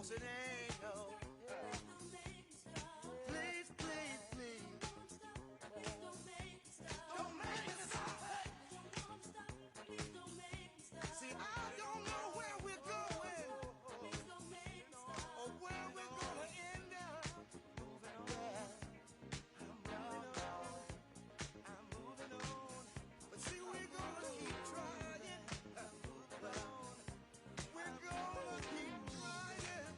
'cause it ain't no. Please, please, please. Don't make me stop. See, I don't know where we're going or where we're gonna end up. I'm moving on. But see, we're gonna keep trying. We're gonna keep trying.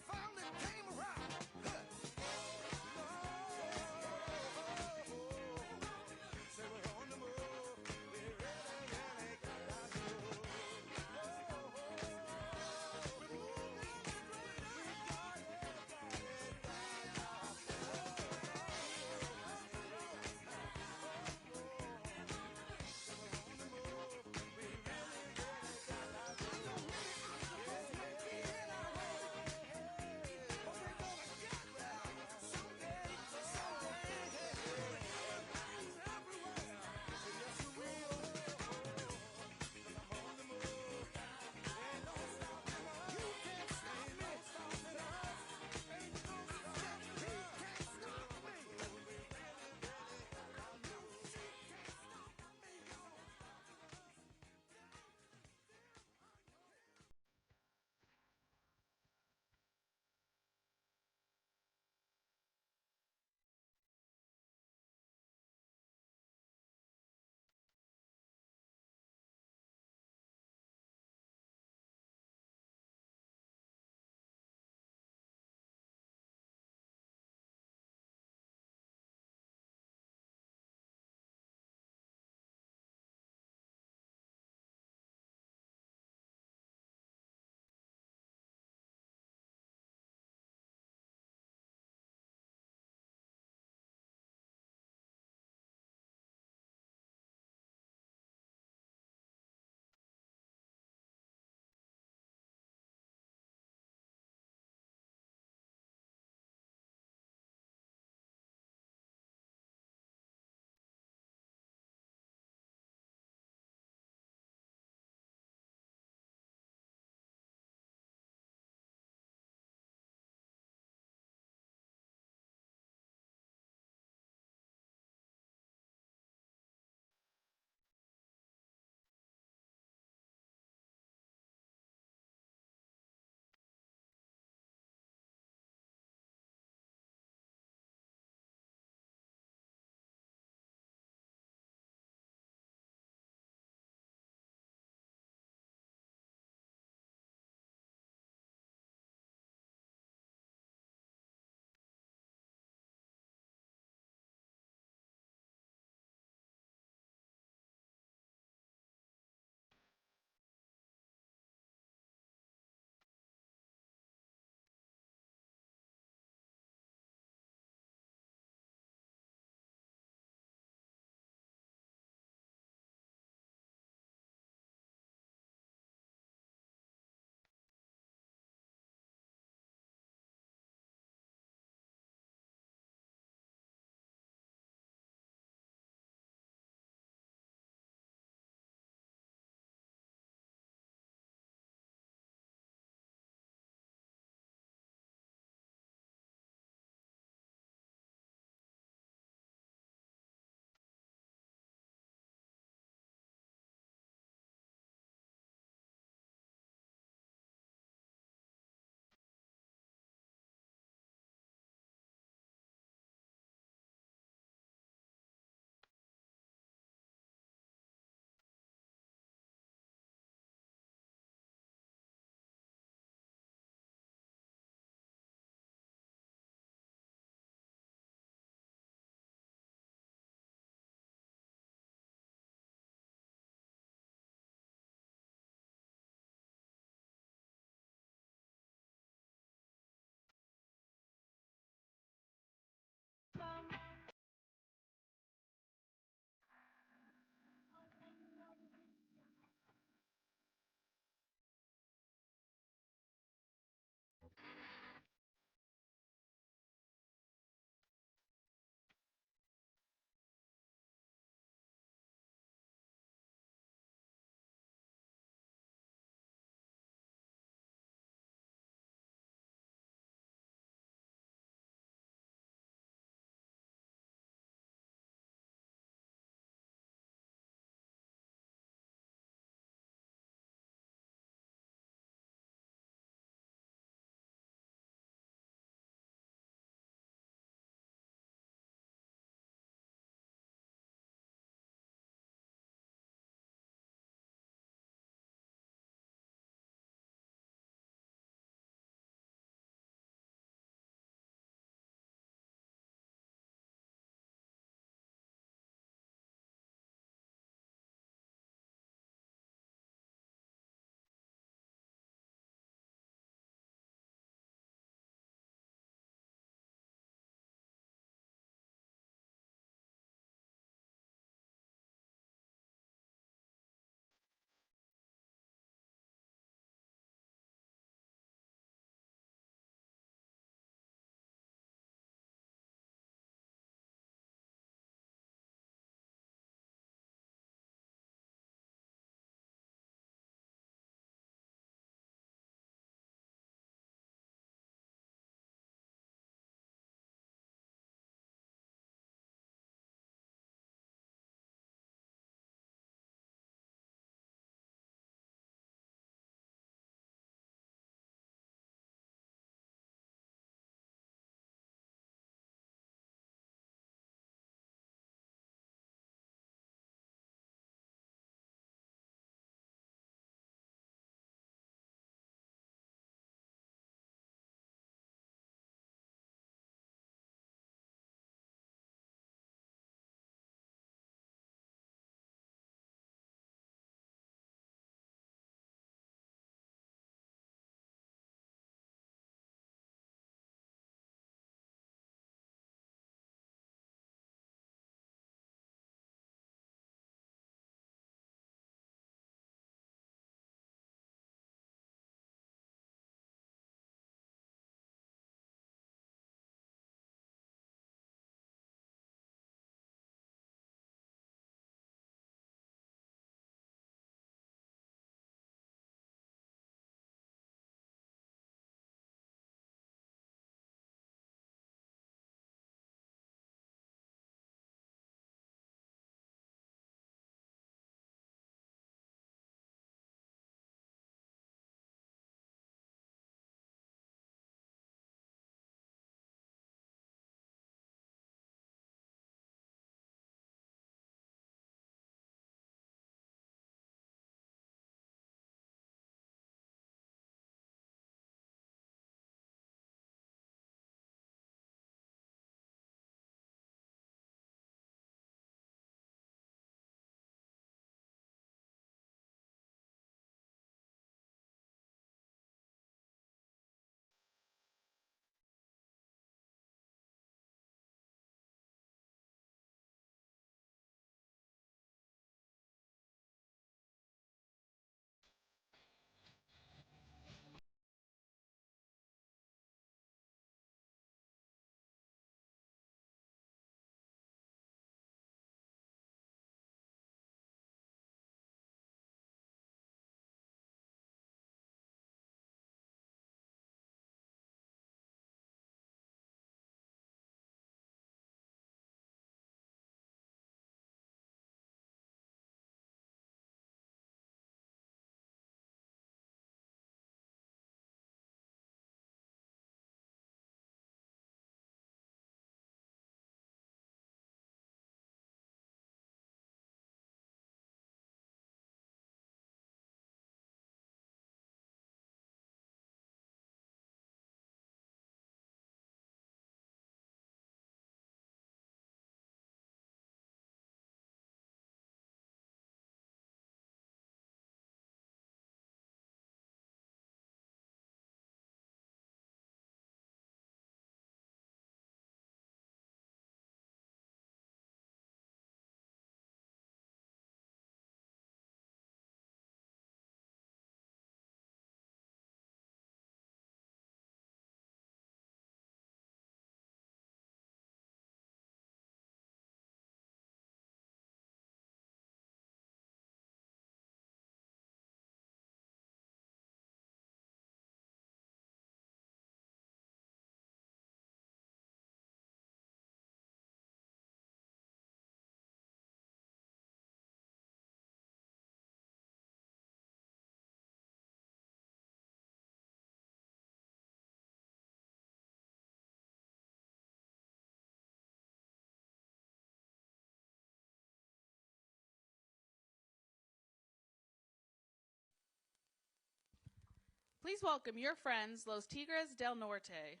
Please welcome your friends, Los Tigres del Norte.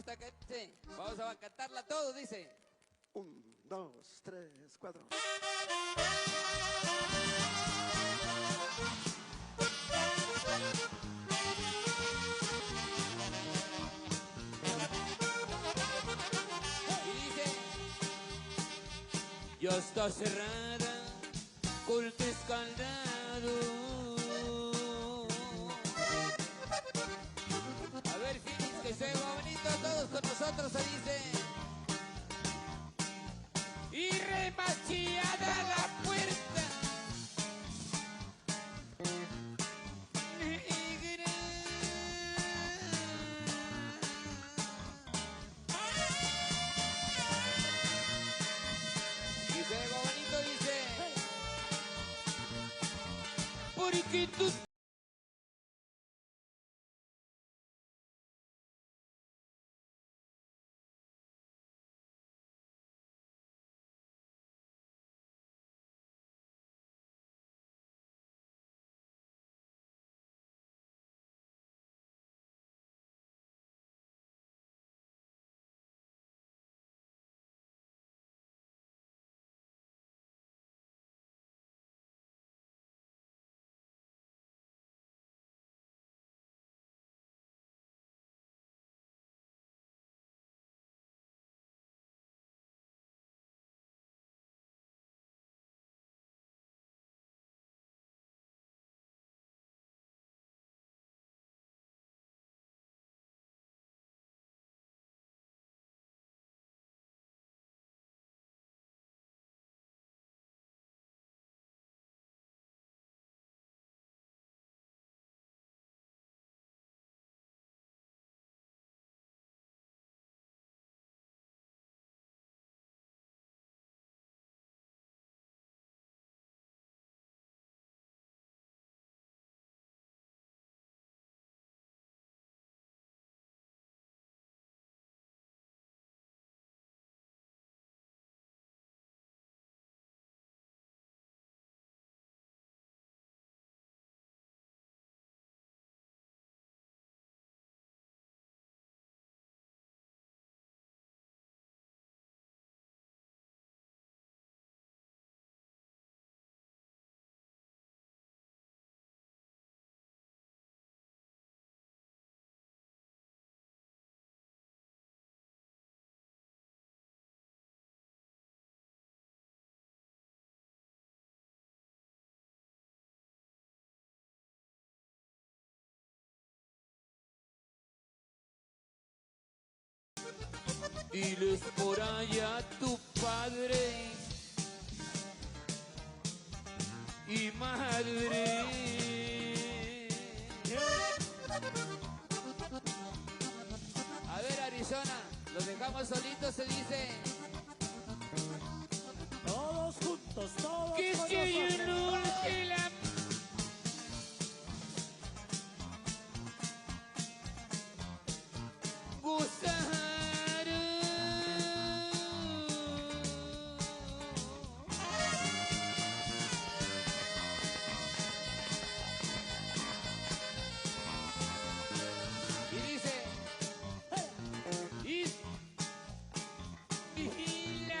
hasta que sí. Vamos a cantarla todos, dice. 1, 2, 3, 4. Y dice, ya está cerrada, corte escaldado. A ver, Finis, que se va bonito todos con nosotros, se dice. Y remachillada la puerta. Negra. Y se va bonito, dice. Porque tú... Diles por allá a tu padre y madre. A ver, Arizona, los dejamos solitos, se dice. Todos juntos, todos Que con si hay nosotros. uno que la y dice, y la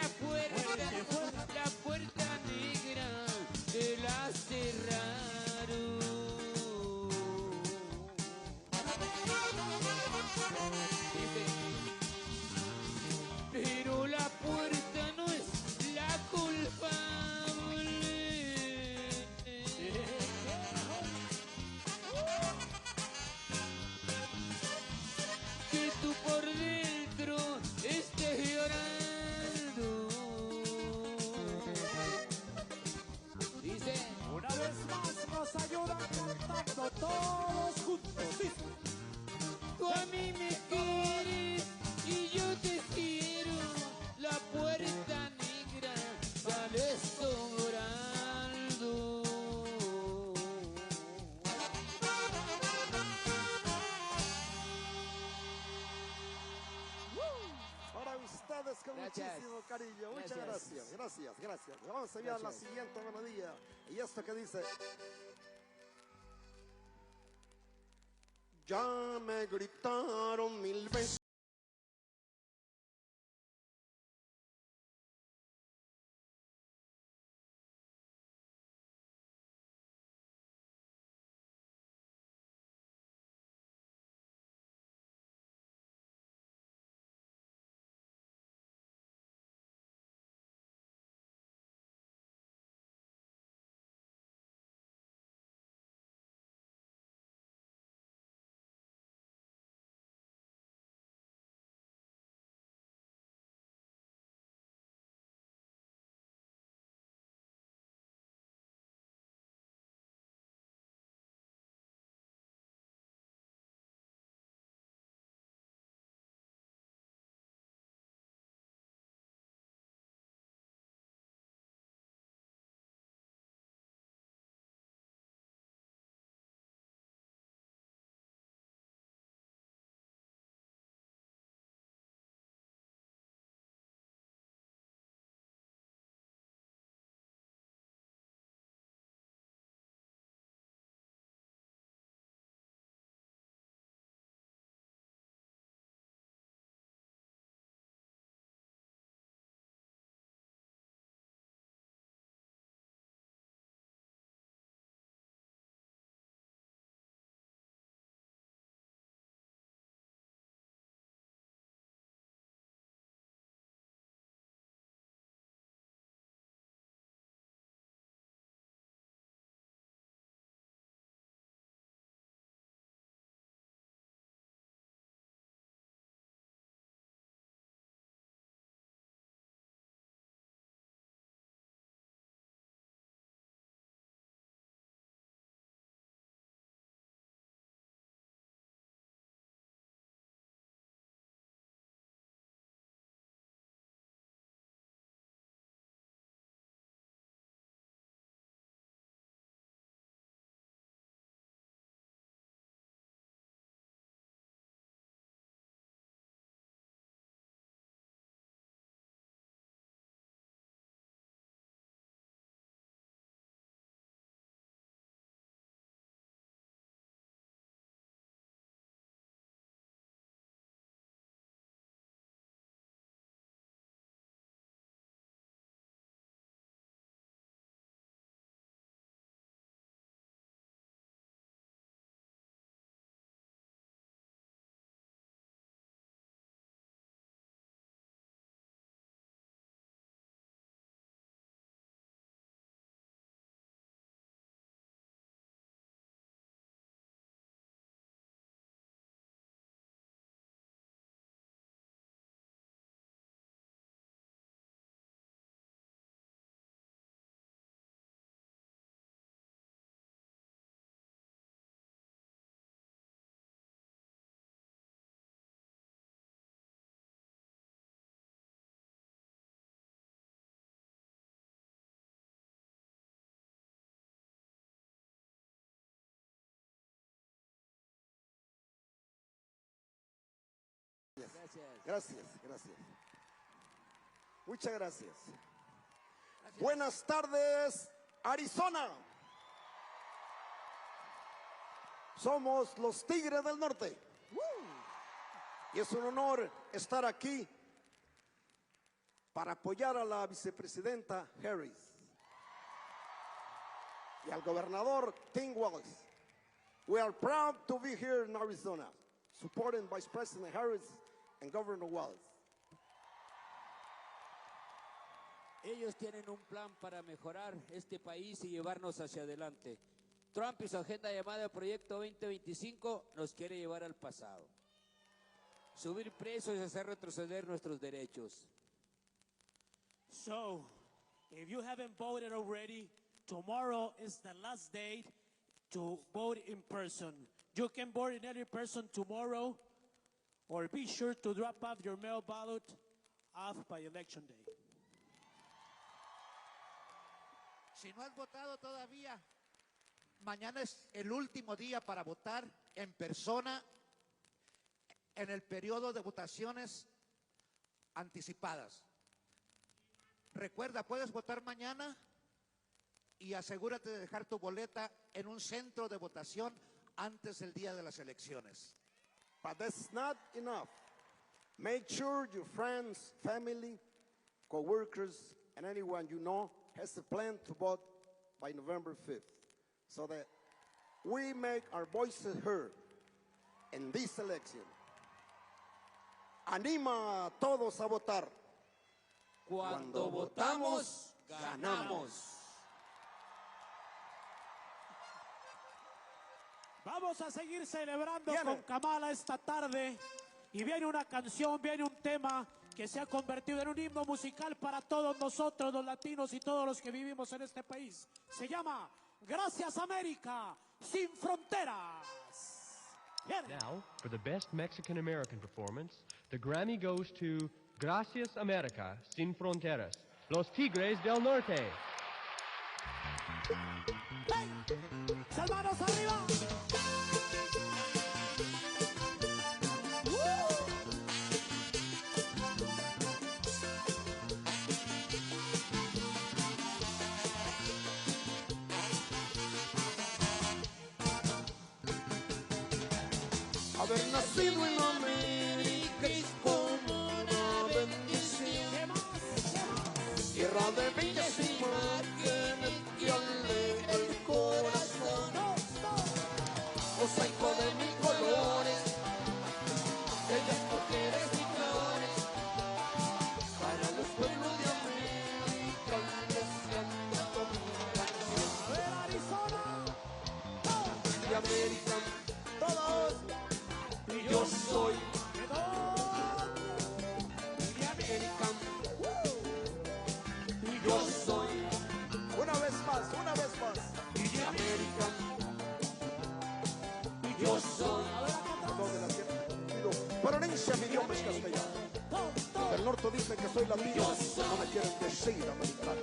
puerta negra te la cerraron. Dice, pero la puerta no es la culpable. Que tú por dentro estés llorando. Dice, Una vez más nos ayudan cantando todos juntos. Sí. tú a mí me quieres y yo te quiero. La puerta negra sale sobrando. Para ustedes con Gracias. muchísimo cariño. Muchas Gracias. gracias. Vamos a enviar la Gracias. siguiente melodía. Y esto que dice... Ya me gritaron 1000 veces. Gracias. Gracias. Muchas gracias. Buenas tardes, Arizona. Somos los Tigres del Norte. Y es un honor estar aquí para apoyar a la vicepresidenta Harris y al gobernador Tim Walz. We are proud to be here in Arizona, supporting Vice President Harris and Governor Walz. Ellos tienen un plan para mejorar este país y llevarnos hacia adelante. Trump y su agenda llamada Proyecto 2025 nos quiere llevar al pasado. Subir precios y hacer retroceder nuestros derechos. So, if you haven't voted already, tomorrow is the last day to vote in person. You can vote in any person tomorrow, or be sure to drop off your mail ballot off by election day. Si no has votado todavía, mañana es el último día para votar en persona en el periodo de votaciones anticipadas. Recuerda, puedes votar mañana y asegúrate de dejar tu boleta en un centro de votación antes del día de las elecciones. But that's not enough. Make sure your friends, family, co-workers, and anyone you know has a plan to vote by November 5th, so that we make our voices heard in this election. Anima a todos a votar. Cuando votamos, ganamos. Vamos a seguir celebrando Viene. con Kamala esta tarde. Y viene una canción, viene un tema que se ha convertido en un himno musical para todos nosotros, los latinos y todos los que vivimos en este país. Se llama Gracias América, sin fronteras. Viene. Now, for the best Mexican-American performance, the Grammy goes to Gracias América, sin fronteras, Los Tigres del Norte. ¡Hey! ¡Manos arriba! Haber nacido en América es como una bendición. Tierra de bellas imágenes que alegra el corazón. Mosaico de mil colores, bellas mujeres y flores. Para los pueblos de América, deseando mi canción. De América, todos. Yo soy de América. Yo soy. Una vez más. De América. Yo soy. Perdón de la tierra. Pero no inicia mi idioma es castellano. Del norte dicen que soy latino. No me quieren decir americano.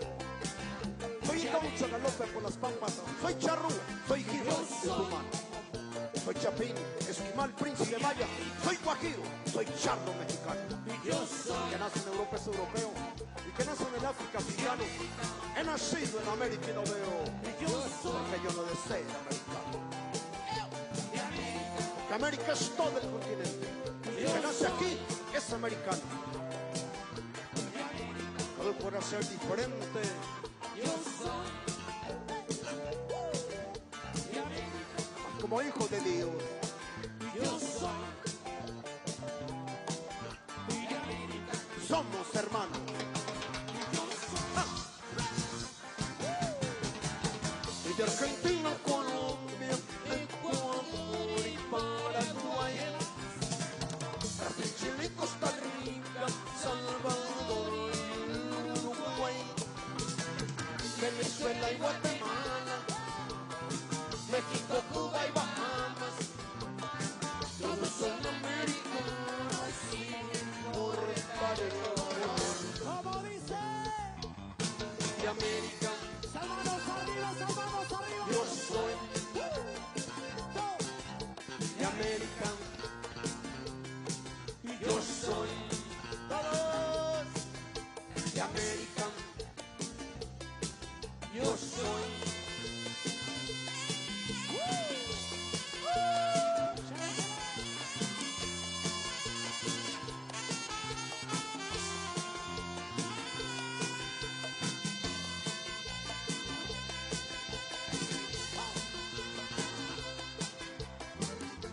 Soy gaucho galope por las pampas. Soy charrúa. Soy giro. Es humano. Soy chapín, esquimal, príncipe maya. Soy guajiro, soy charro mexicano. Que nace en Europa es europeo, y que nace en el África africano. He nacido en América y no veo porque yo no deseo ser americano. Porque América es todo el continente, y que nace aquí es americano. Todo puede ser diferente. Como hijo de Dios. Somos hermanos. Y de Argentina, Colombia, Ecuador y Paraguay, Brasil, Chile, Costa Rica, Salvador y Uruguay, Venezuela y Guatemala, México, Cuba y Bahamas, todos son americanos y por parejo. Como dice, De América, salvanos arriba. yo soy. De América, yo soy. yo soy.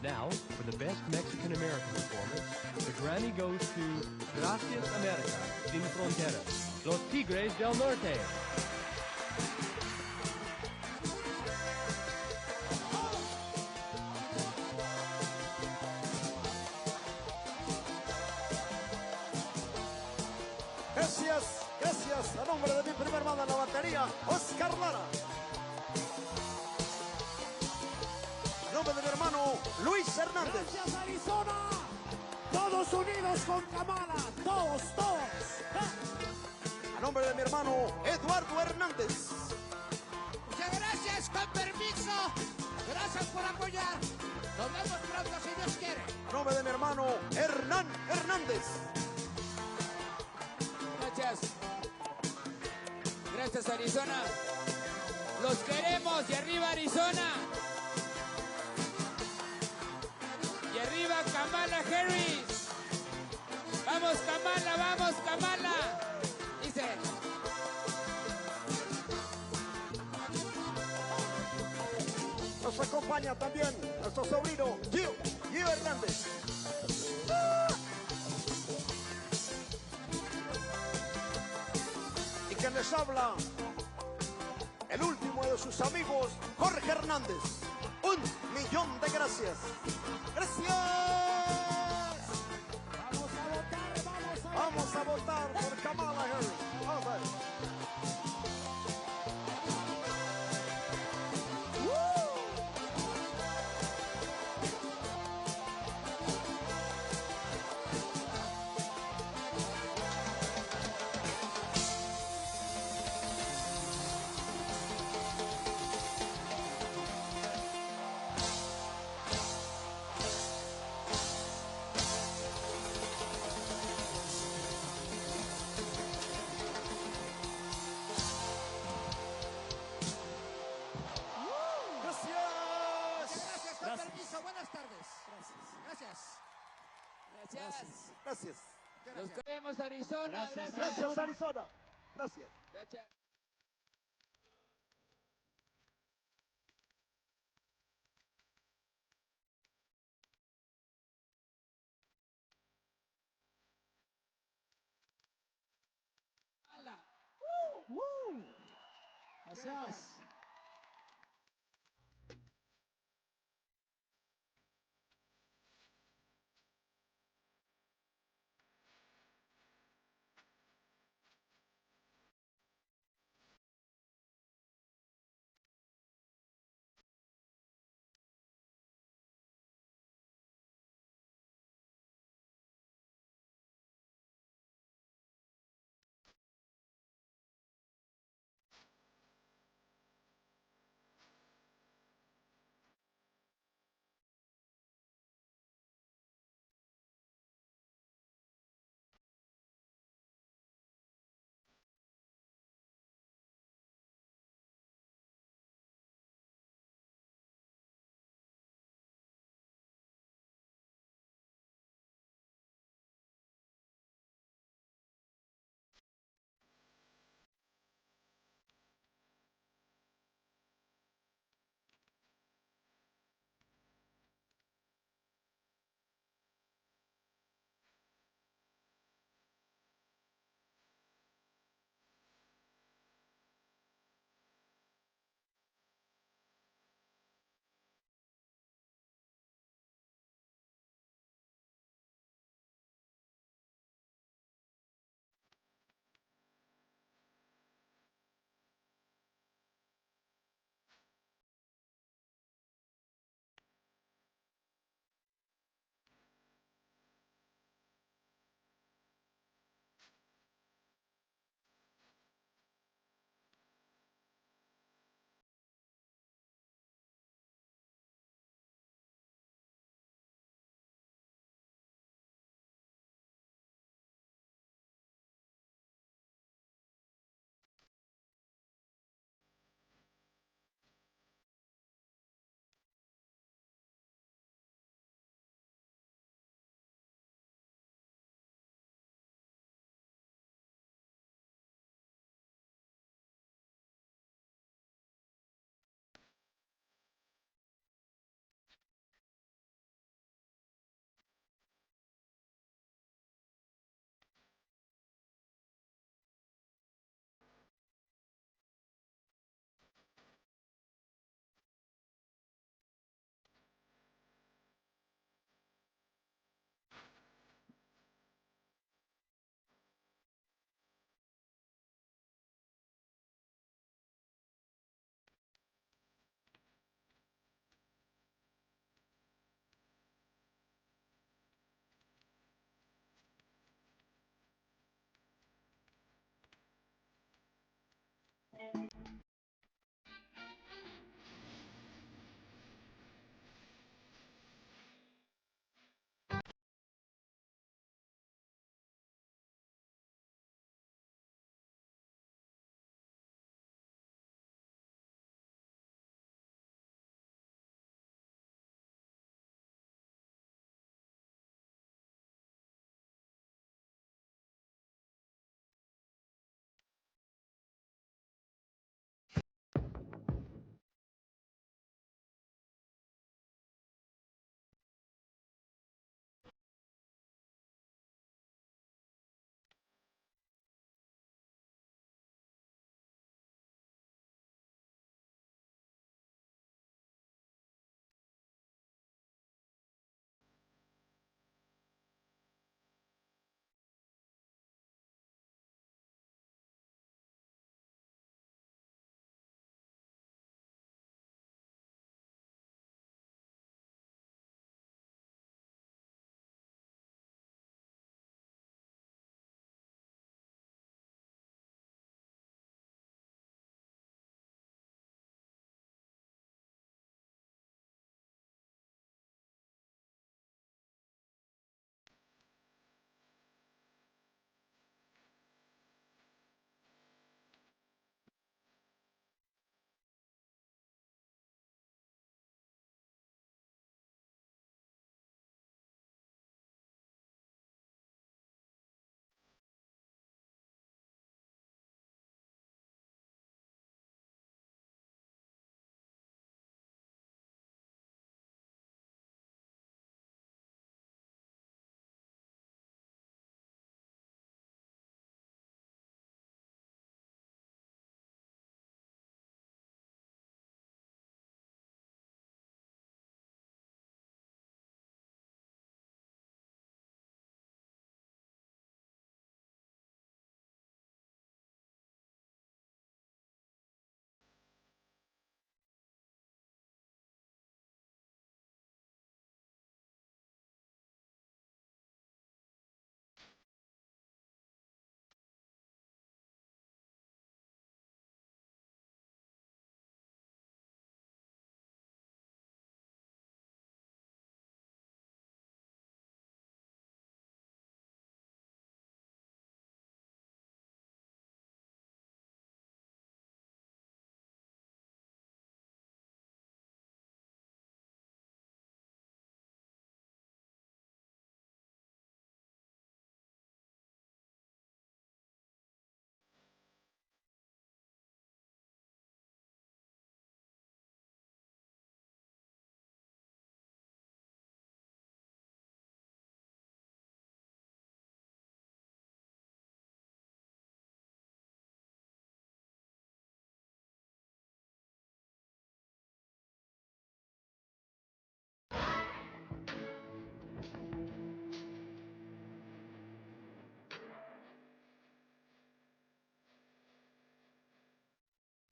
Now, for the best Mexican-American performance, the Grammy goes to Gracias America, Sin Fronteras, Los Tigres del Norte. Gracias, gracias. A nombre de mi primer banda en la batería, Oscar Lara. A nombre de mi hermano, Luis Hernández. Gracias, Arizona. Todos unidos con Kamala. Todos. A nombre de mi hermano, Eduardo Hernández. Muchas gracias, con permiso. Gracias por apoyar. Nos vemos pronto si Dios quiere. A nombre de mi hermano, Hernán Hernández. Gracias. Gracias, Arizona. Los queremos. Y arriba, Arizona. Y arriba, Kamala Harris. Vamos, Kamala, vamos, Kamala. Dice. Nos acompaña también nuestro sobrino, Gio Hernández. Y quien les habla, el último de sus amigos, Jorge Hernández. 1.000.000 de gracias. ¡Gracias! Vamos a votar por Kamala Harris. Vamos a ver. Gracias. Los queremos, Arizona. Gracias, Arizona. Gracias. Gracias. Gracias.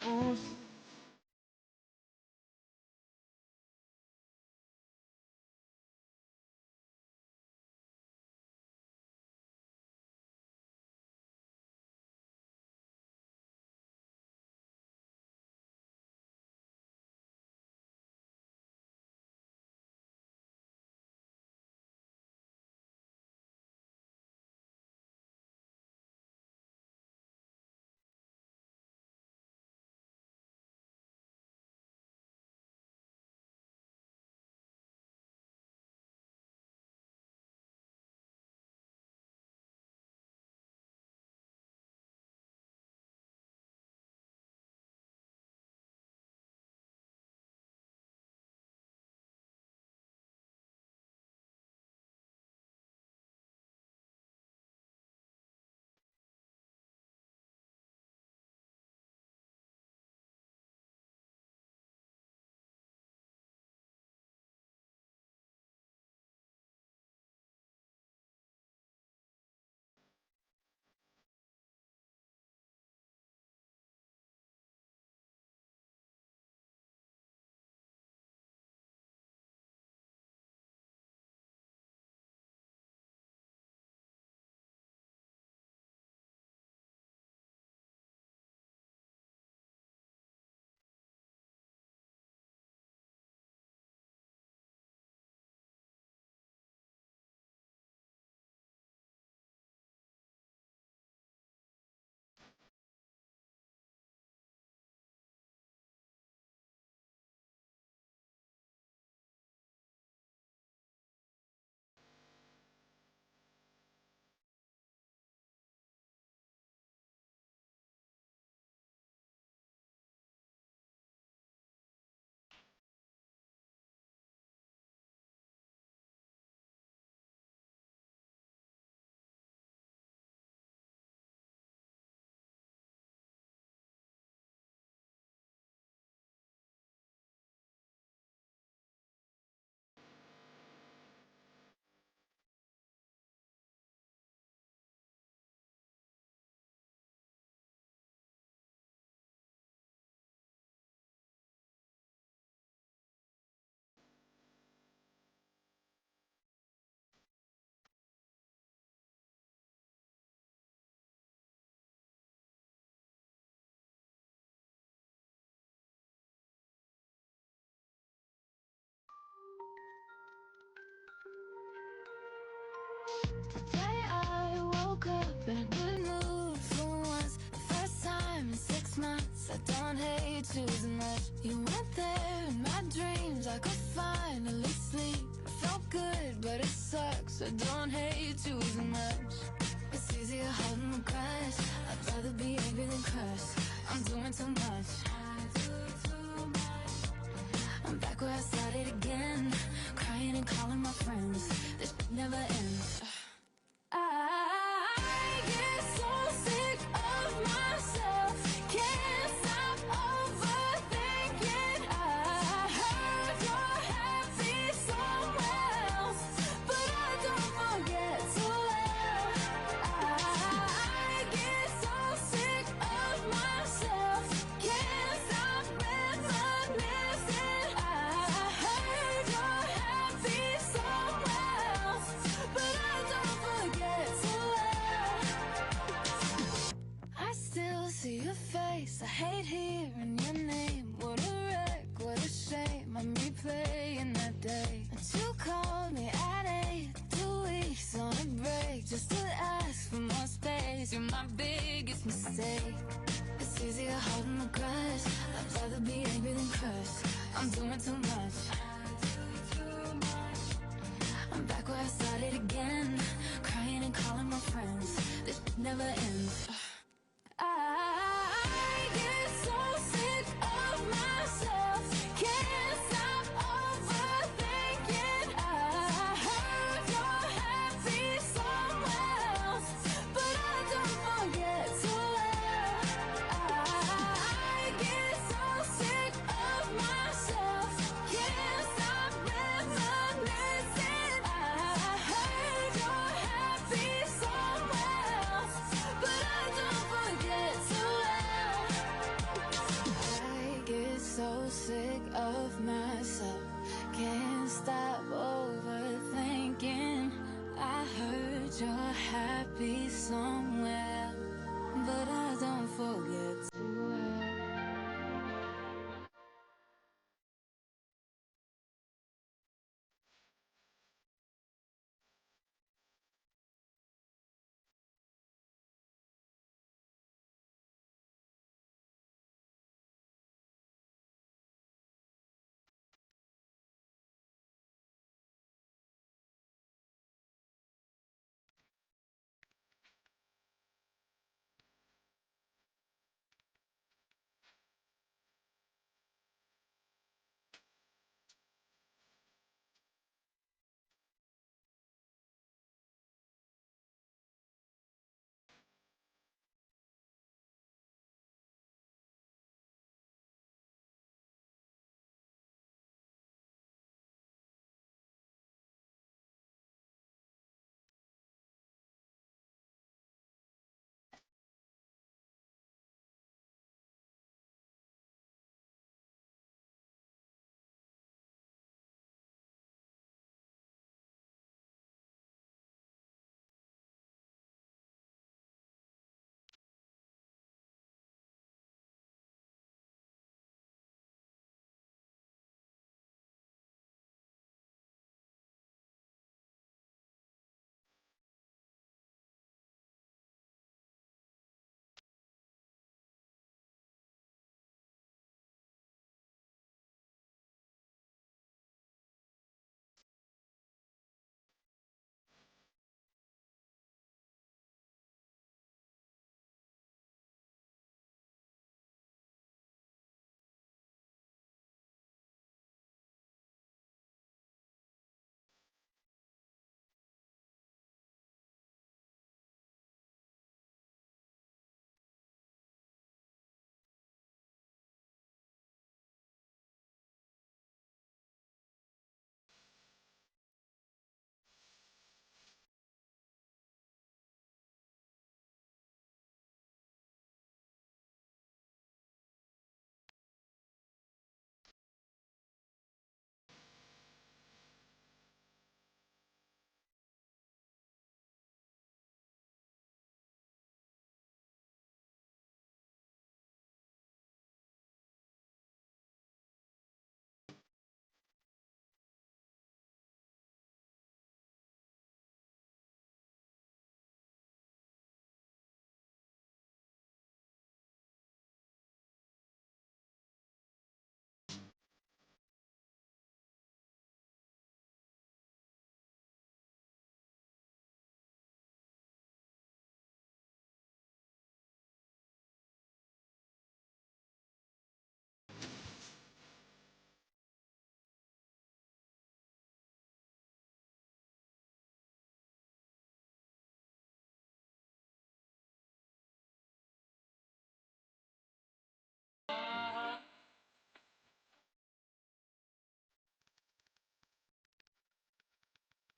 Us in a good mood for once. The first time in 6 months. I don't hate you as much. You weren't there in my dreams. I could finally sleep. I felt good, but it sucks. I don't hate you as much. It's easier holding the crush. I'd rather be angry than crushed. I'm doing too much. I'm back where I started again, crying and calling my friends. This never ends. I get so sick of myself. Can't stop overthinking. I heard you're happy somewhere else, but I don't forget too well. I get so sick of myself. Can't stop reminiscing. I heard you're happy somewhere else, but I don't forget too well. I still see your face. I hate hearing your name. What a wreck, what a shame. I'm replaying that day that you called me at 8, 2 weeks on a break, just to ask for more space. You're my biggest mistake. It's easier holding the grudge. I'd rather be angry than crushed. I'm doing too much. I'm back where I started again, crying and calling my friends. This never ends. I get so sick of myself. Can't stop overthinking. I heard you're happy somewhere else, but I don't forget too well. I get so sick of myself. Can't stop reminiscing. I heard you're happy somewhere else, but I don't forget too well. I get so sick of myself. Can't stop overthinking. I heard you're happy somewhere, but I don't forget too well.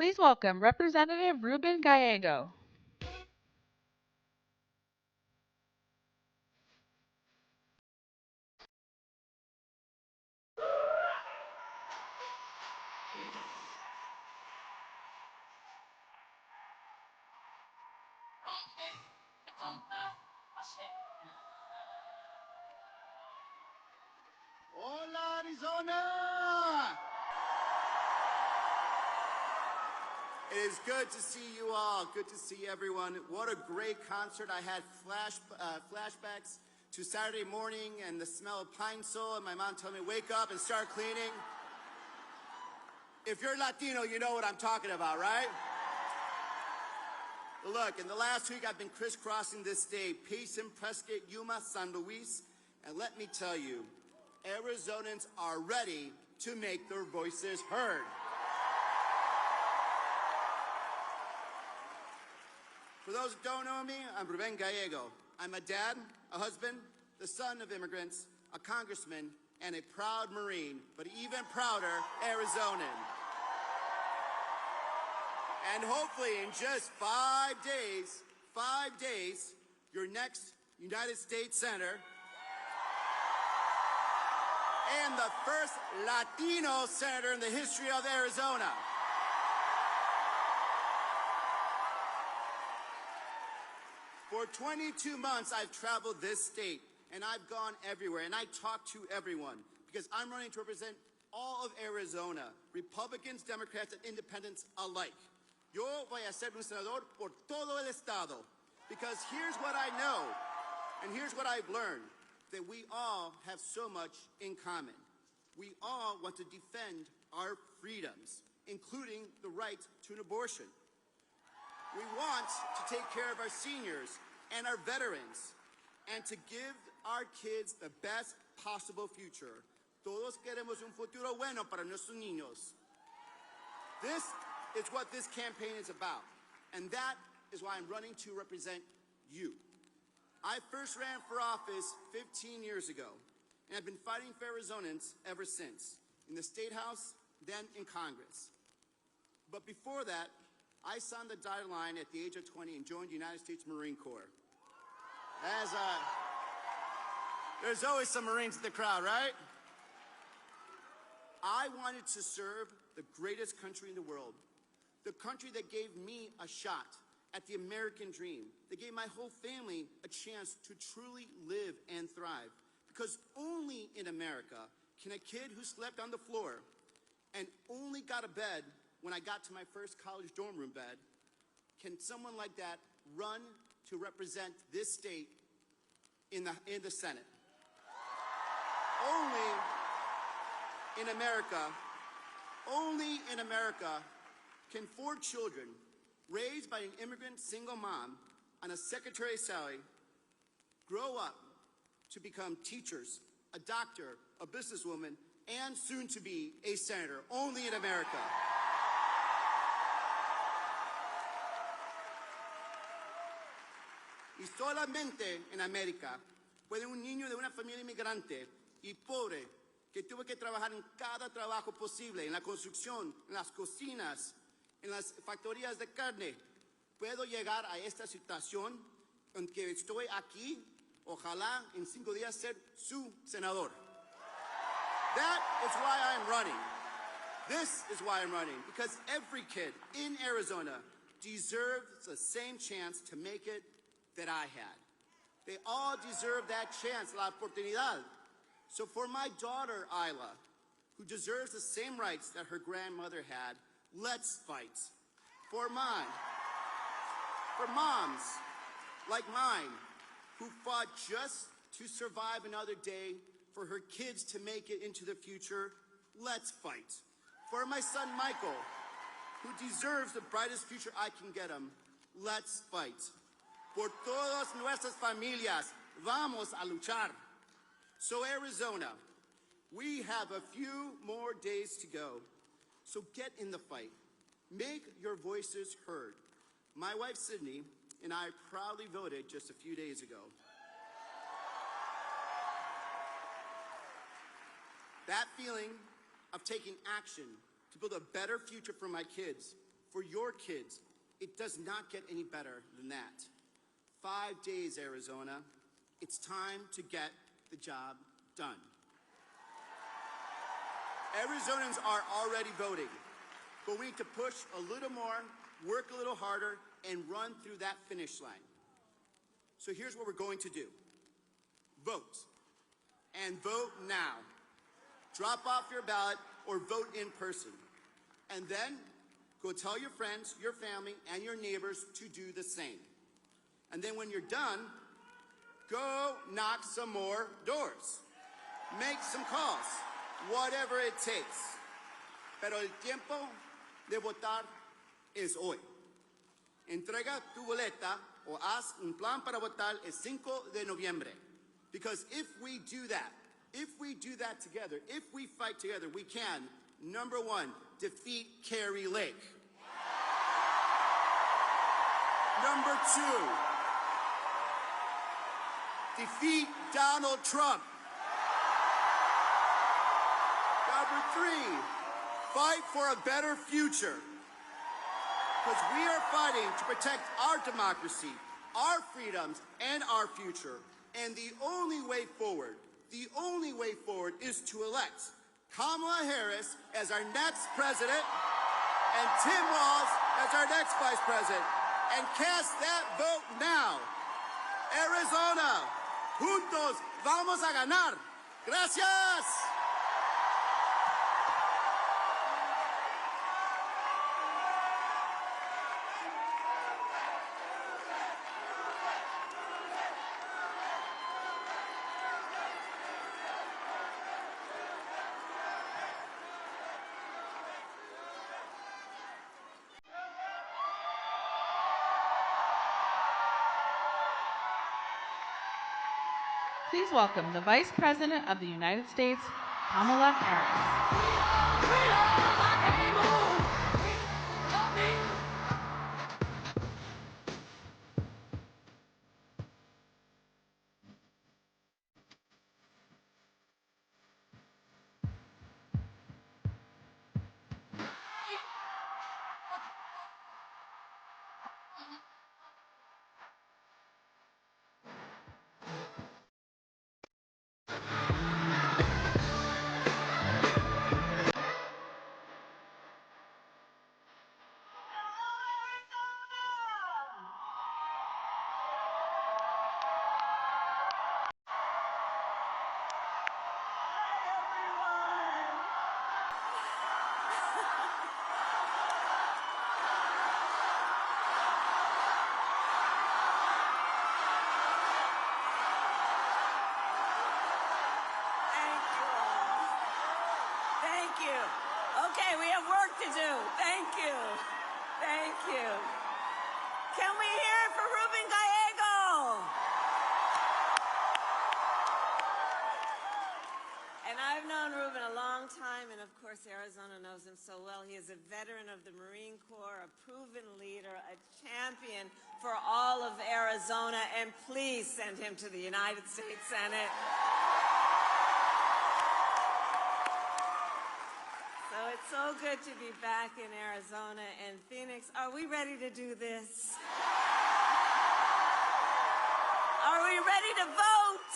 Please welcome Representative Ruben Gallego. Hola, Arizona! It is good to see you all. Good to see everyone. What a great concert. I had flashbacks to Saturday morning and the smell of pine sol, and my mom told me, wake up and start cleaning. If you're Latino, you know what I'm talking about, right? Look, in the last week, I've been crisscrossing this state, Payson, Prescott, Yuma, San Luis, and let me tell you, Arizonans are ready to make their voices heard. For those who don't know me, I'm Ruben Gallego. I'm a dad, a husband, the son of immigrants, a congressman, and a proud Marine, but even prouder Arizonan. And hopefully in just 5 days, your next United States Senator and the first Latino senator in the history of Arizona. For 22 months, I've traveled this state, and I've gone everywhere, and I talk to everyone, because I'm running to represent all of Arizona, Republicans, Democrats, and independents alike. Yo voy a ser un senador por todo el estado, because here's what I know, and here's what I've learned, that we all have so much in common. We all want to defend our freedoms, including the right to an abortion. We want to take care of our seniors and our veterans, and to give our kids the best possible future. Todos queremos un futuro bueno para nuestros niños. This is what this campaign is about, and that is why I'm running to represent you. I first ran for office 15 years ago, and I've been fighting for Arizonans ever since, in the State House, then in Congress. But before that, I signed the dotted line at the age of 20 and joined the United States Marine Corps. There's always some Marines in the crowd, right? I wanted to serve the greatest country in the world, the country that gave me a shot at the American dream, that gave my whole family a chance to truly live and thrive. Because only in America can a kid who slept on the floor and only got a bed when I got to my first college dorm room bed, can someone like that run to represent this state in the Senate? Only in America can 4 children raised by an immigrant single mom on a secretary's salary grow up to become teachers, a doctor, a businesswoman, and soon to be a senator. Only in America. Y solamente en América puede un niño de una familia inmigrante y pobre que tuvo que trabajar en cada trabajo posible, en la construcción, en las cocinas, en las factorías de carne, puedo llegar a esta situación en que estoy aquí, ojalá en 5 días ser su senador. That is why I'm running. This is why I'm running, because every kid in Arizona deserves the same chance to make it that I had. They all deserve that chance, la oportunidad. So for my daughter, Isla, who deserves the same rights that her grandmother had, let's fight. For moms like mine, who fought just to survive another day, for her kids to make it into the future, let's fight. For my son, Michael, who deserves the brightest future I can get him, let's fight. Por todas nuestras familias, vamos a luchar. So Arizona, we have a few more days to go. So get in the fight. Make your voices heard. My wife, Sydney, and I proudly voted just a few days ago. That feeling of taking action to build a better future for my kids For your kids, it does not get any better than that. 5 days, Arizona. It's time to get the job done. Arizonans are already voting, but we need to push a little more, work a little harder, and run through that finish line. So here's what we're going to do. Vote. And vote now. Drop off your ballot or vote in person. And then go tell your friends, your family, and your neighbors to do the same. And then when you're done, go knock some more doors. Make some calls. Whatever it takes. Pero el tiempo de votar es hoy. Entrega tu boleta o haz un plan para votar el 5 de noviembre. Because if we do that together, if we fight together, we can, number one, defeat Carrie Lake. Number two, defeat Donald Trump. Number three, fight for a better future. Because we are fighting to protect our democracy, our freedoms, and our future. And the only way forward is to elect Kamala Harris as our next president and Tim Walz as our next vice president. And cast that vote now. Arizona, juntos vamos a ganar. Gracias. Please welcome the Vice President of the United States, Kamala Harris. Okay, we have work to do. Thank you. Thank you. Can we hear it for Ruben Gallego? And I've known Ruben a long time, and of course Arizona knows him so well. He is a veteran of the Marine Corps, a proven leader, a champion for all of Arizona, and please send him to the United States Senate. So it's so good to be back in Arizona and Phoenix. Are we ready to do this? Are we ready to vote?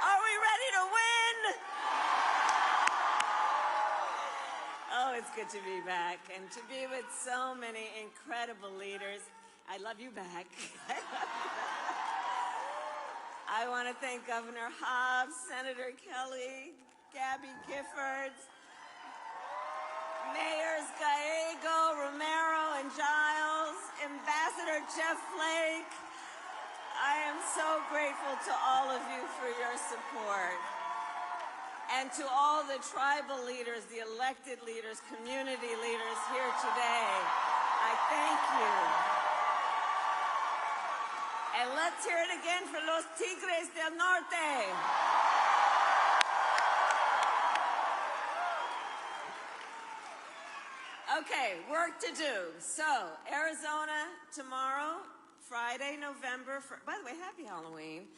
Are we ready to win? Oh, it's good to be back and to be with so many incredible leaders. I love you back. I want to thank Governor Hobbs, Senator Kelly, Gabby Giffords, Mayors Gallego, Romero, and Giles, Ambassador Jeff Flake. I am so grateful to all of you for your support. And to all the tribal leaders, the elected leaders, community leaders here today, I thank you. And let's hear it again for Los Tigres del Norte. Okay, work to do. So, Arizona tomorrow, Friday, November 1st. By the way, happy Halloween.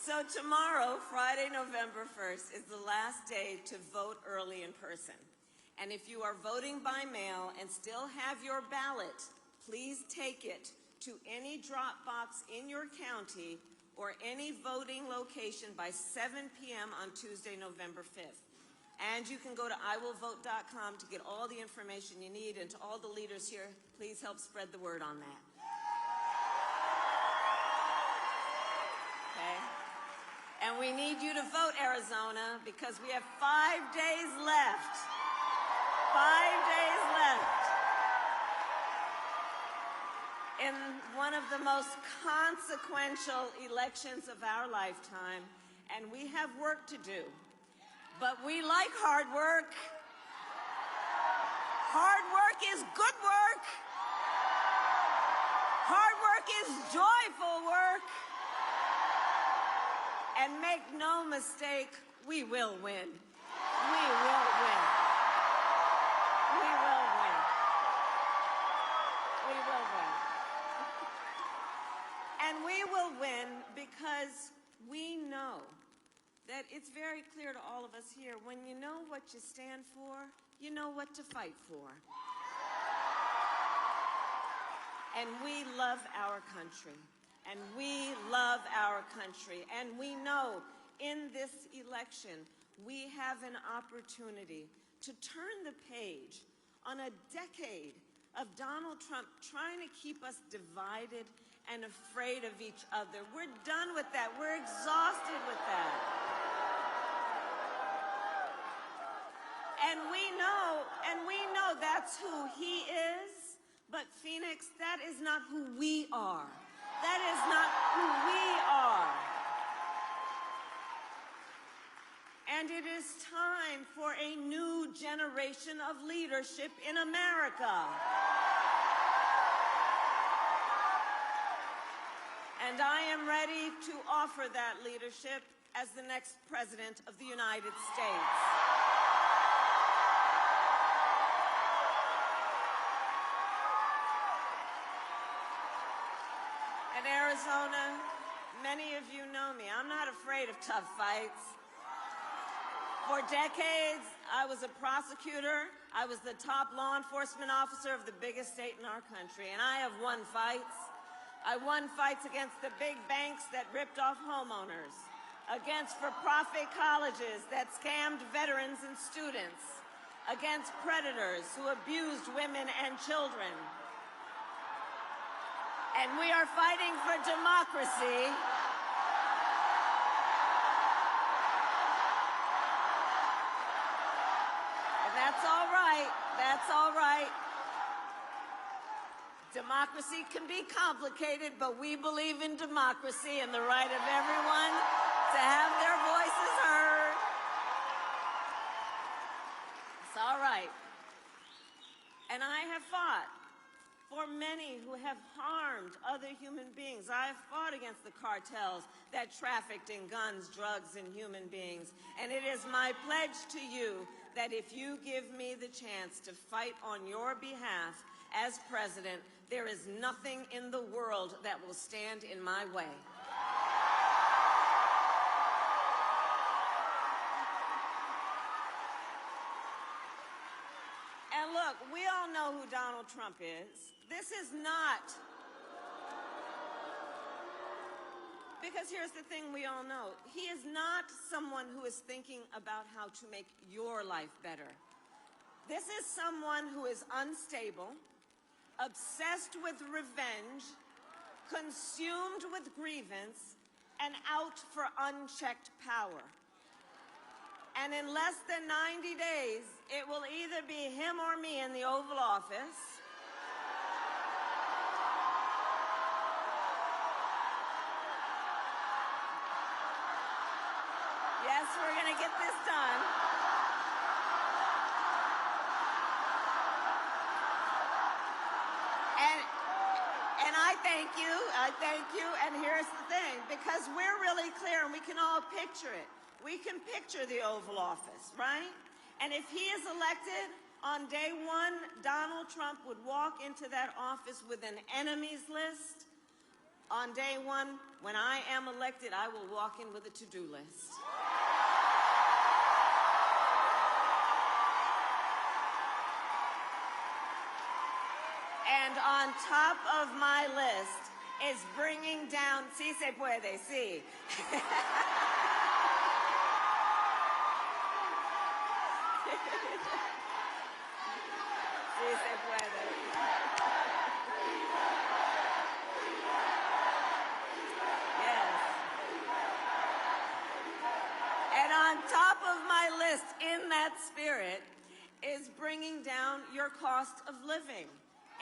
So tomorrow, Friday, November 1st, is the last day to vote early in person. And if you are voting by mail and still have your ballot, please take it to any drop box in your county or any voting location by 7 p.m. on Tuesday, November 5th. And you can go to iwillvote.com to get all the information you need. And to all the leaders here, please help spread the word on that. Okay? And we need you to vote, Arizona, because we have 5 days left. 5 days left in one of the most consequential elections of our lifetime, and we have work to do. But we like hard work. Hard work is good work. Hard work is joyful work. And make no mistake, we will win. We will win. We will win. We will win. And we will win because we know that it's very clear to all of us here, when you know what you stand for, you know what to fight for. And we love our country. And we love our country. And we know in this election, we have an opportunity to turn the page on a decade of Donald Trump trying to keep us divided and afraid of each other. We're done with that. We're exhausted with that. And we know that's who he is, but Phoenix, that is not who we are. That is not who we are. And it is time for a new generation of leadership in America. And I am ready to offer that leadership as the next President of the United States. In Arizona, many of you know me. I'm not afraid of tough fights. For decades, I was a prosecutor. I was the top law enforcement officer of the biggest state in our country, and I have won fights. I won fights against the big banks that ripped off homeowners, against for-profit colleges that scammed veterans and students, against predators who abused women and children. And we are fighting for democracy. And that's all right. That's all right. Democracy can be complicated, but we believe in democracy and the right of everyone to have their voices heard. It's all right. And I have fought for many who have harmed other human beings. I have fought against the cartels that trafficked in guns, drugs, and human beings. And it is my pledge to you that if you give me the chance to fight on your behalf as president, there is nothing in the world that will stand in my way. And look, we all know who Donald Trump is. This is not, because here's the thing we all know. He is not someone who is thinking about how to make your life better. This is someone who is unstable, obsessed with revenge, consumed with grievance, and out for unchecked power. And in less than 90 days, it will either be him or me in the Oval Office. Yes, we're going to get this done. And I thank you, and here's the thing, because we're really clear and we can all picture it. We can picture the Oval Office, right? And if he is elected, on day one, Donald Trump would walk into that office with an enemies list On day one, when I am elected, I will walk in with a to-do list. And on top of my list is bringing down, sí se puede, sí. Sí se puede. Yes. And on top of my list, in that spirit, is bringing down your cost of living.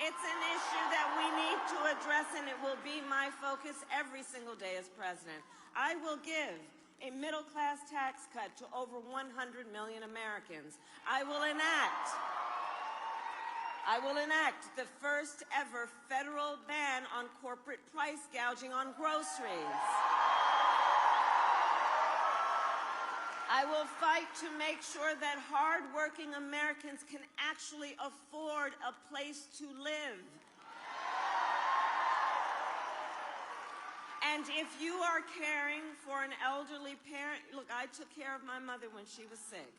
It's an issue that we need to address, and it will be my focus every single day as president. I will give a middle-class tax cut to over 100 million Americans. I will enact the first ever federal ban on corporate price gouging on groceries. I will fight to make sure that hard-working Americans can actually afford a place to live. And if you are caring for an elderly parent, look, I took care of my mother when she was sick.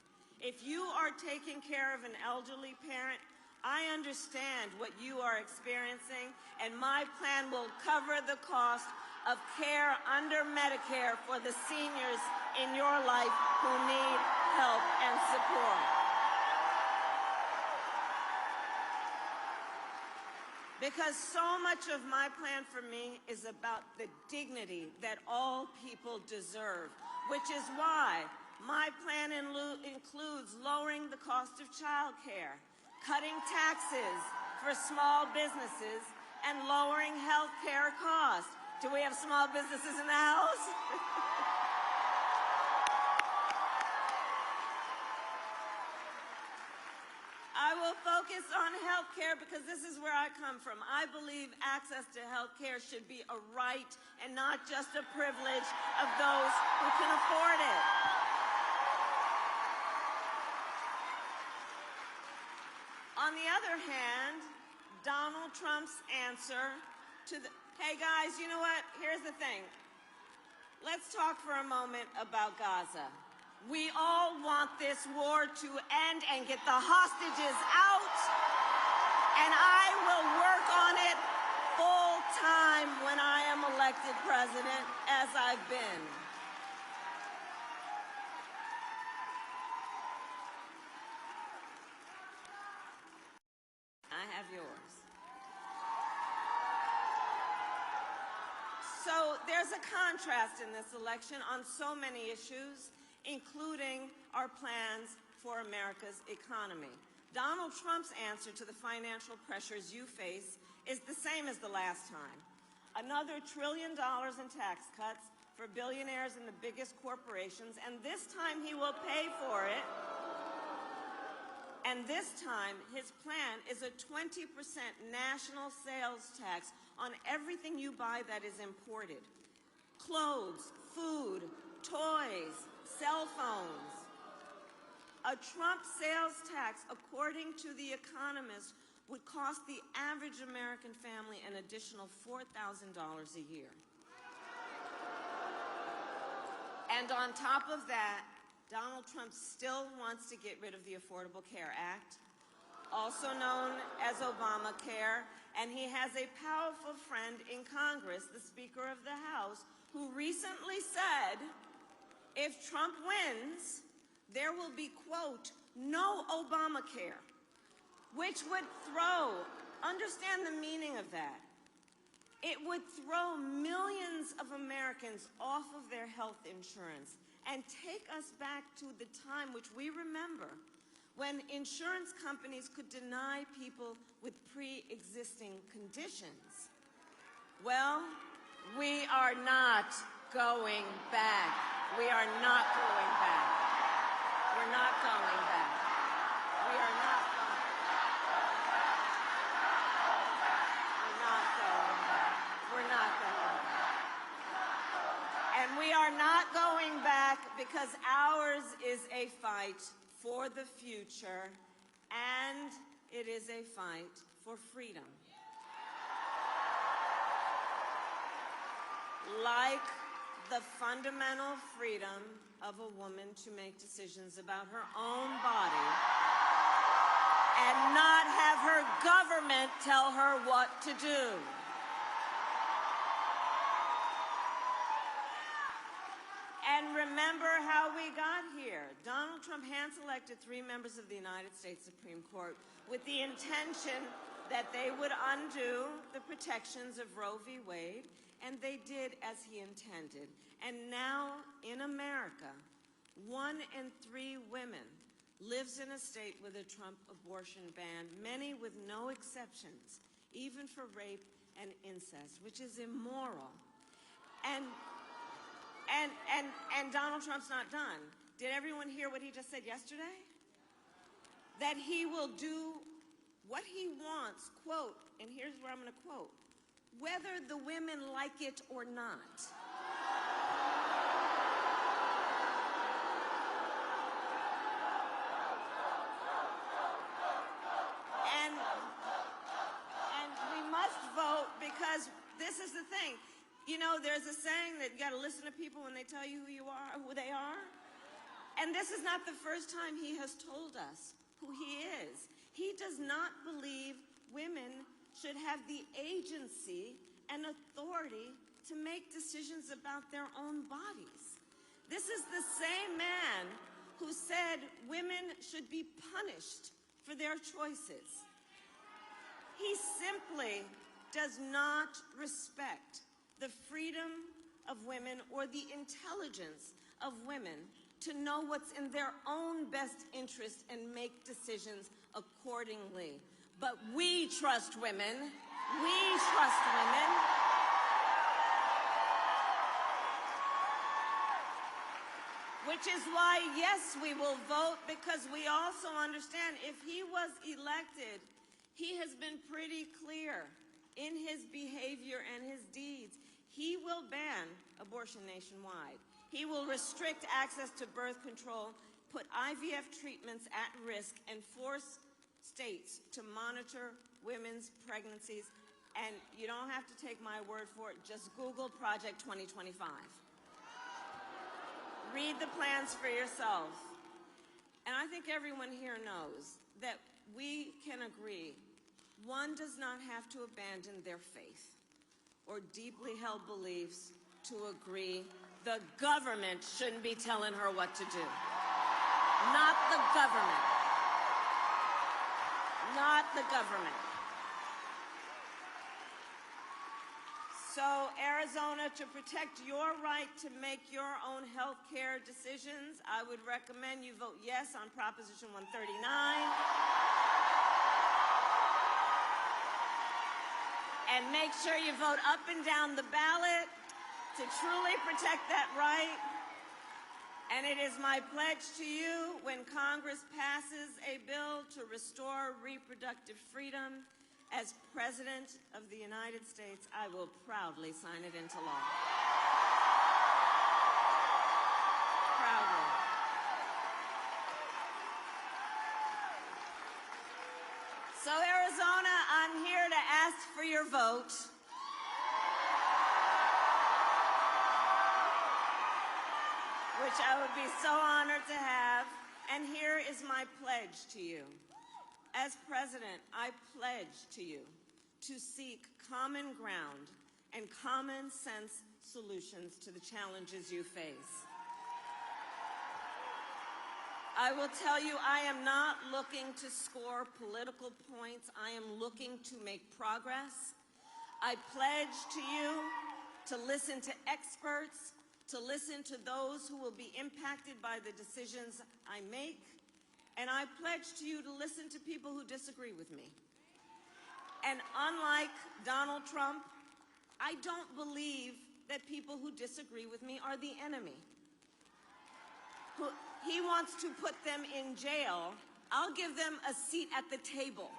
If you are taking care of an elderly parent, I understand what you are experiencing, and my plan will cover the cost of care under Medicare for the seniors in your life who need help and support. Because so much of my plan for me is about the dignity that all people deserve, which is why my plan includes lowering the cost of child care, cutting taxes for small businesses, and lowering health care costs. Do we have small businesses in the house? I will focus on health care because this is where I come from. I believe access to health care should be a right and not just a privilege of those who can afford it. On the other hand, Donald Trump's answer to the, hey guys, you know what? Here's the thing. Let's talk for a moment about Gaza. We all want this war to end and get the hostages out, and I will work on it full time when I am elected president, as I've been. I have yours. So there's a contrast in this election on so many issues, including our plans for America's economy. Donald Trump's answer to the financial pressures you face is the same as the last time. Another $1 trillion in tax cuts for billionaires and the biggest corporations, and this time he will pay for it. And this time, his plan is a 20% national sales tax on everything you buy that is imported. Clothes, food, toys, cell phones. A Trump sales tax, according to The Economist, would cost the average American family an additional $4,000 a year. And on top of that, Donald Trump still wants to get rid of the Affordable Care Act, also known as Obamacare, and he has a powerful friend in Congress, the Speaker of the House, who recently said, if Trump wins, there will be, quote, no Obamacare, which would throw, understand the meaning of that, it would throw millions of Americans off of their health insurance and take us back to the time which we remember when insurance companies could deny people with pre-existing conditions. Well, we are not going back. We are not going back. We're not going back. We are not going back. We're not going back. And we are not going back because ours is a fight for the future, and it is a fight for freedom. like the fundamental freedom of a woman to make decisions about her own body and not have her government tell her what to do. And remember how we got here. Donald Trump hand-selected 3 members of the United States Supreme Court with the intention that they would undo the protections of Roe v. Wade, and they did as he intended. And now, in America, 1 in 3 women lives in a state with a Trump abortion ban, many with no exceptions, even for rape and incest, which is immoral. And Donald Trump's not done. Did everyone hear what he just said yesterday? That he will do what he wants, quote, and here's where I'm going to quote, whether the women like it or not. And we must vote because this is the thing. You know, there's a saying that you got to listen to people when they tell you who they are. And this is not the first time he has told us who he is. He does not believe women should have the agency and authority to make decisions about their own bodies. This is the same man who said women should be punished for their choices. He simply does not respect the freedom of women or the intelligence of women to know what's in their own best interest and make decisions accordingly. But we trust women. We trust women. Which is why, yes, we will vote, because we also understand if he was elected, he has been pretty clear in his behavior and his deeds. He will ban abortion nationwide. He will restrict access to birth control, put IVF treatments at risk, and force states to monitor women's pregnancies. And you don't have to take my word for it. Just Google Project 2025. Read the plans for yourself. And I think everyone here knows that we can agree one does not have to abandon their faith or deeply held beliefs to agree the government shouldn't be telling her what to do. Not the government. Not the government. So, Arizona, to protect your right to make your own health care decisions, I would recommend you vote yes on Proposition 139. And make sure you vote up and down the ballot to truly protect that right. And it is my pledge to you, when Congress passes a bill to restore reproductive freedom, as President of the United States, I will proudly sign it into law. Proudly. So, Arizona, I'm here to ask for your vote. Which I would be so honored to have. And here is my pledge to you. As president, I pledge to you to seek common ground and common sense solutions to the challenges you face. I will tell you, I am not looking to score political points. I am looking to make progress. I pledge to you to listen to experts, to listen to those who will be impacted by the decisions I make, and I pledge to you to listen to people who disagree with me. And unlike Donald Trump, I don't believe that people who disagree with me are the enemy. He wants to put them in jail. I'll give them a seat at the table.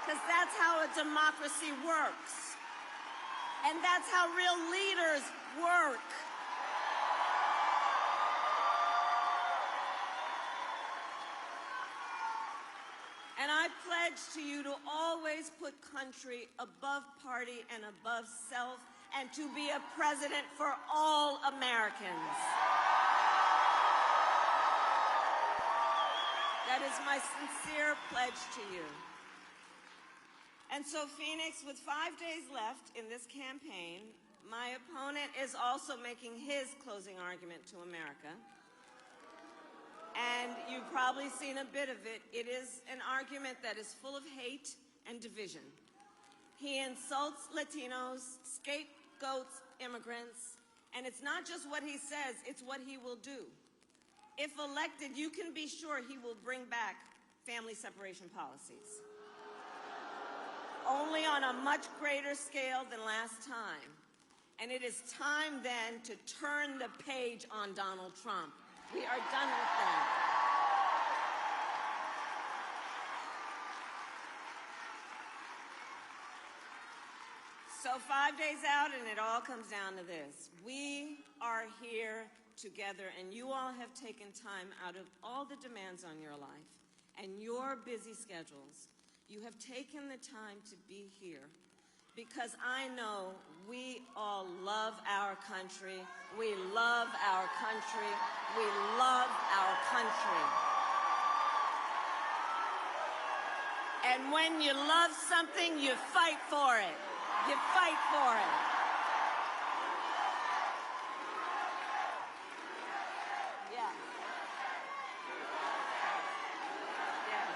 Because that's how a democracy works. And that's how real leaders work. And I pledge to you to always put country above party and above self, and to be a president for all Americans. That is my sincere pledge to you. And so, Phoenix, with 5 days left in this campaign, my opponent is also making his closing argument to America. And you've probably seen a bit of it. It is an argument that is full of hate and division. He insults Latinos, scapegoats immigrants, and it's not just what he says, it's what he will do. If elected, you can be sure he will bring back family separation policies. Only on a much greater scale than last time. And it is time then to turn the page on Donald Trump. We are done with that. So 5 days out, and it all comes down to this. We are here together, and you all have taken time out of all the demands on your life and your busy schedules. You have taken the time to be here because I know we all love our country. We love our country. We love our country. And when you love something, you fight for it. You fight for it. Yeah. Yes.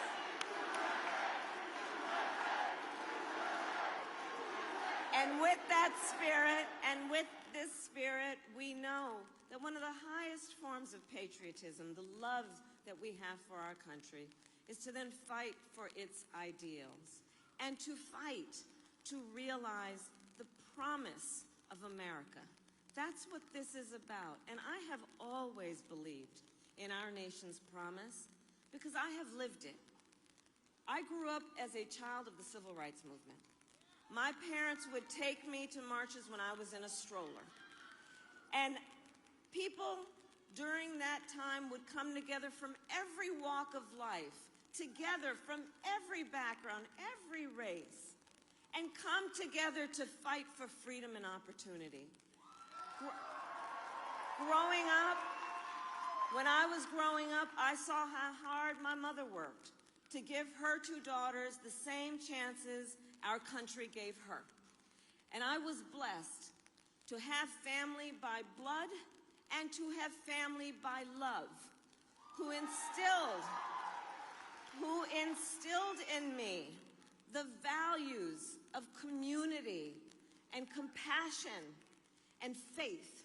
And with that spirit, and with this spirit, we know that one of the highest forms of patriotism, the love that we have for our country, is to then fight for its ideals and to fight to realize the promise of America. That's what this is about. And I have always believed in our nation's promise because I have lived it. I grew up as a child of the Civil Rights Movement. My parents would take me to marches when I was in a stroller. And people during that time would come together from every walk of life, together from every background, every race, and come together to fight for freedom and opportunity. Growing up, when I was growing up, I saw how hard my mother worked to give her two daughters the same chances our country gave her. And I was blessed to have family by blood and to have family by love, who instilled in me the values of community and compassion and faith.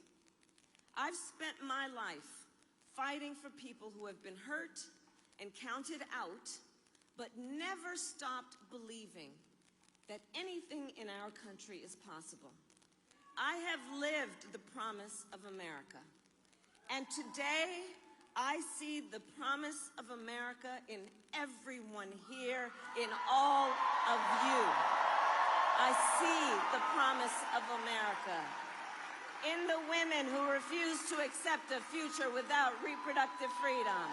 I've spent my life fighting for people who have been hurt and counted out, but never stopped believing that anything in our country is possible. I have lived the promise of America, and today I see the promise of America in everyone here, in all of you. I see the promise of America in the women who refuse to accept a future without reproductive freedom,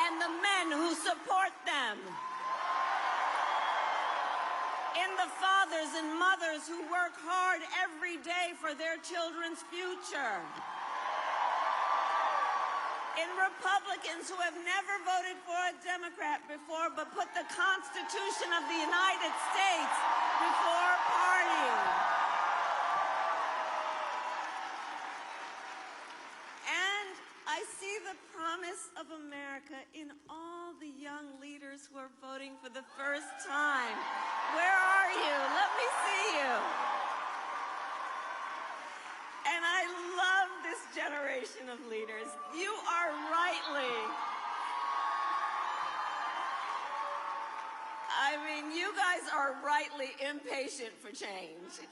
and the men who support them, in the fathers and mothers who work hard every day for their children's future, in Republicans who have never voted for a Democrat before but put the Constitution of the United States before party. And I see the promise of America in all the young leaders who are voting for the first time. Where are you? Let me see you. And I love this generation of leaders. You are you guys are rightly impatient for change.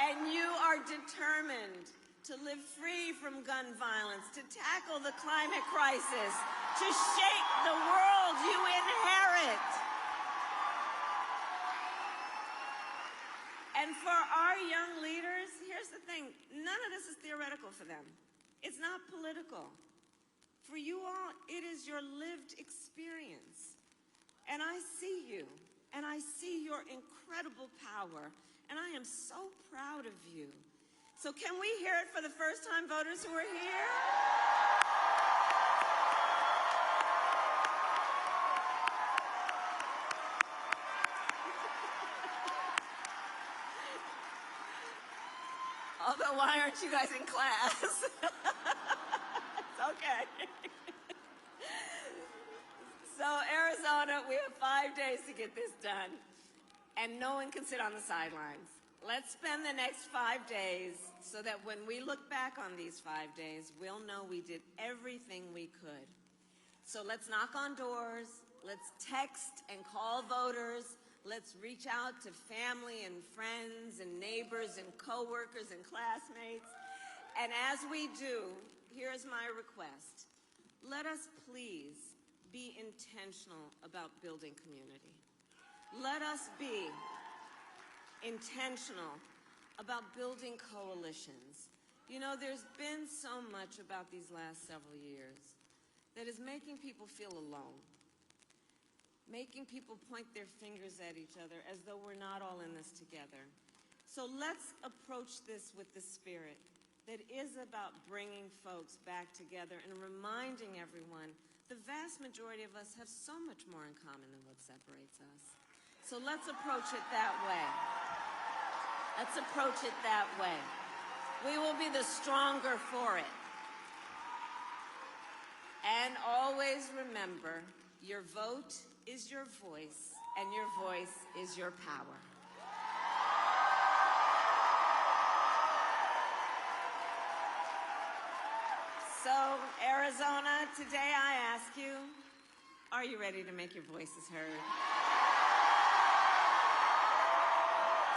And you are determined to live free from gun violence, to tackle the climate crisis, to shape the world you inherit. And for our young leaders, here's the thing, none of this is theoretical for them. It's not political. For you all, it is your lived experience. And I see you, and I see your incredible power, and I am so proud of you. So can we hear it for the first-time voters who are here? Although, why aren't you guys in class? It's okay. So, Arizona, we have 5 days to get this done, and no one can sit on the sidelines. Let's spend the next 5 days so that when we look back on these 5 days, we'll know we did everything we could. So let's knock on doors, let's text and call voters, let's reach out to family and friends and neighbors and coworkers and classmates. And as we do, here's my request. Let us please be intentional about building community. Let us be intentional about building coalitions. You know, there's been so much about these last several years that is making people feel alone, making people point their fingers at each other as though we're not all in this together. So let's approach this with the spirit that is about bringing folks back together and reminding everyone the vast majority of us have so much more in common than what separates us. So let's approach it that way. Let's approach it that way. We will be the stronger for it. And always remember, your vote is your voice, and your voice is your power. So, Arizona, today I ask you, are you ready to make your voices heard?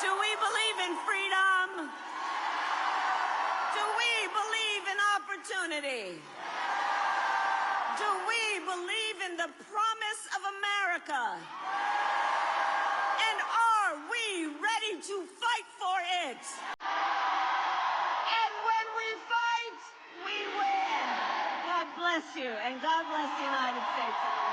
Do we believe in freedom? Do we believe in opportunity? Do we believe in the promise of America? And are we ready to fight for it? And when we fight, we win. God bless you, and God bless the United States of America.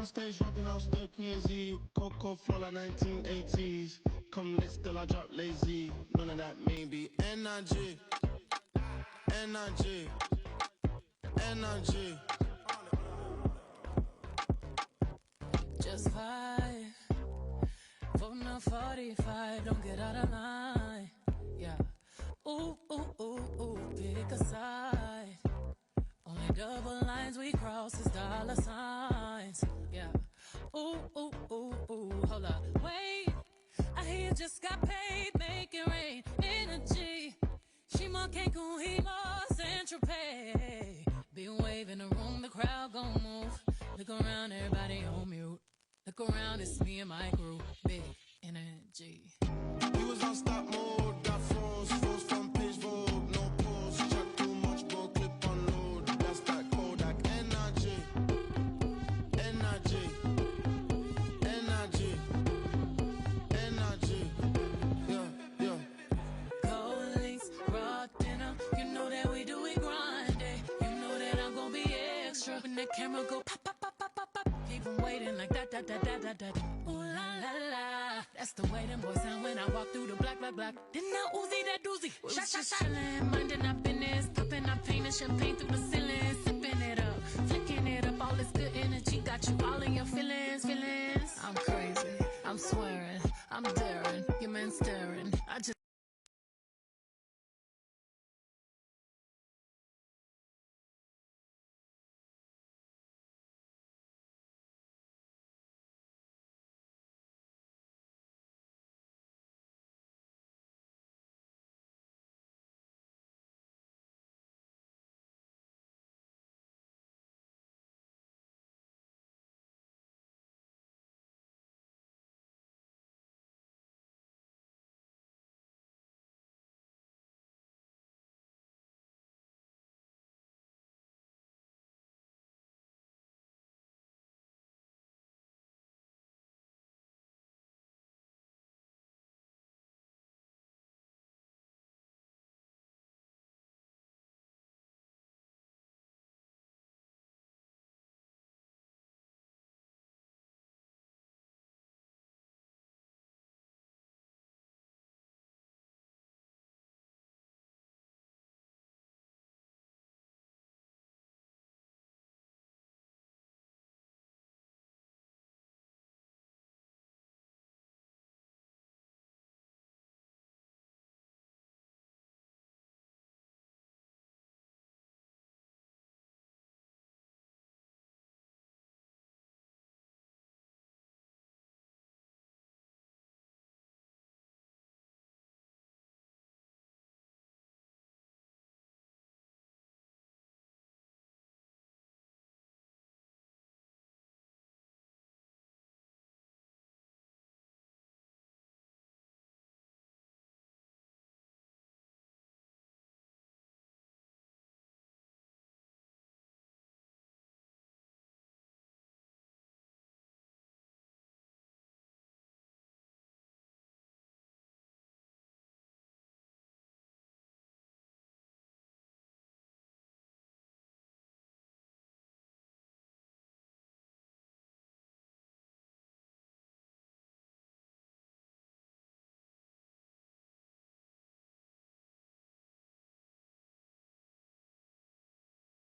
on stage rocking out the crazy. Coco flow like 1980s. Come next till I drop lazy. None of that maybe. Energy. Energy. Energy. Just five. Voting on 45. Don't get out of line. Yeah. Ooh, ooh, ooh, ooh. Pick a side. Only double lines we cross is dollar signs. Yeah. Ooh, ooh, ooh, ooh. Hold up. Wait. I hear you just got paid. Make it rain. Energy. She more Cancun, he more Central Pay. Big wave in the room, the crowd gon' move. Look around, everybody on mute. Look around, it's me and my crew. Big energy. We was on stop mode. Got froze from page vogue. No pause, chat too much, bro. Clip on load. That's that Kodak energy. Energy. Energy. Energy. Yeah, yeah. Cold links, raw dinner. You know that we do it grinding. You know that I'm gon' be extra. When the camera go pop, pop, pop, pop, pop, pop. Keep them waiting like that, that, that, that, that, that. Ooh la la la. That's the way them boys sound when I walk through the black, black, black. Then I Uzi that doozy. Shot, shot, shot. Chillin', minding our business. Popping our paint and champagne through the ceiling. Sipping it up, flicking it up. All this good energy got you all in your feelings, feelings. I'm crazy, I'm swaying.